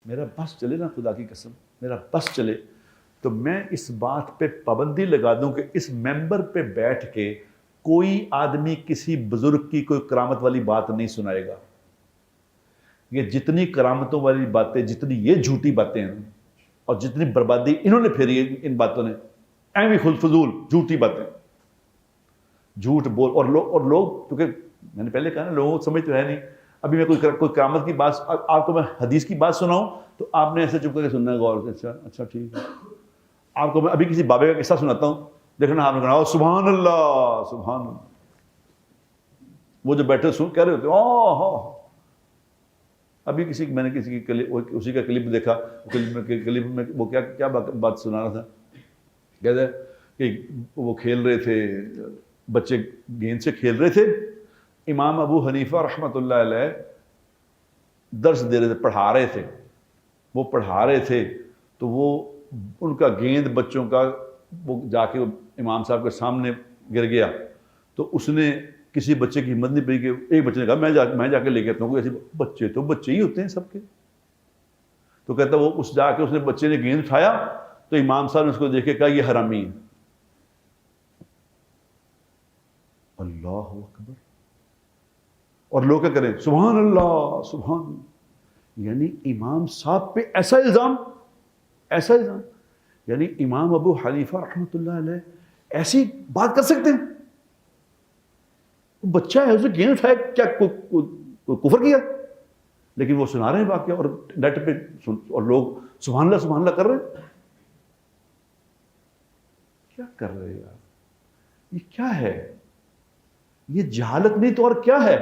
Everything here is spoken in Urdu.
میرا بس چلے نا، خدا کی قسم میرا بس چلے تو میں اس بات پہ پابندی لگا دوں کہ اس ممبر پہ بیٹھ کے کوئی آدمی کسی بزرگ کی کوئی کرامت والی بات نہیں سنائے گا. یہ جتنی کرامتوں والی باتیں، جتنی یہ جھوٹی باتیں ہیں اور جتنی بربادی انہوں نے پھیری ہے ان باتوں نے، ایویں فضول جھوٹی باتیں، جھوٹ بول. اور لوگ کیونکہ میں نے پہلے کہا نا، لوگوں کو سمجھ تو ہے نہیں. ابھی میں کوئی کرامت کی بات آپ کو میں حدیث کی بات سناؤں تو آپ نے ایسے چپ کر کے سننا ہے غور سے. اچھا ٹھیک ہے. آپ کو میں ابھی کسی بابے کا قصہ سناتا ہوں، دیکھنا آپ نے کہا سبحان اللہ سبحان اللہ. وہ جو بیٹھے سن کہہ رہے ہوتے ابھی میں نے کسی کی اسی کا کلپ دیکھا، کلپ میں وہ کیا بات سنا رہا تھا. کہتے ہیں کہ وہ کھیل رہے تھے، بچے گیند سے کھیل رہے تھے، امام ابو حنیفہ رحمۃ اللہ علیہ درس دے رہے تھے، پڑھا رہے تھے. وہ پڑھا رہے تھے تو وہ ان کا گیند بچوں کا وہ جا کے امام صاحب کے سامنے گر گیا. تو اس نے کسی بچے کی ہمت نہیں پڑی کہ ایک بچے نے کہا میں جا کے لے کے آتا ہوں. ایسے بچے تو بچے ہی ہوتے ہیں سب کے. تو کہتا وہ جا کے اس نے بچے نے گیند اٹھایا تو امام صاحب نے اس کو دیکھ کے کہا یہ حرامی ہے. اللہ اکبر. اور لوگ کیا کریں، سبحان اللہ سبحان اللہ. یعنی امام صاحب پہ ایسا الزام، یعنی امام ابو حنیفہ رحمۃ اللہ علیہ ایسی بات کر سکتے ہیں. بچہ ہے، اسے گیند اٹھایا، کیا کوئی کفر کیا؟ لیکن وہ سنا رہے ہیں واقعہ اور نیٹ پہ اور لوگ سبحان اللہ کر رہے ہیں. کیا کر رہے ہیں یار؟ یہ کیا ہے؟ یہ جہالت نہیں تو اور کیا ہے؟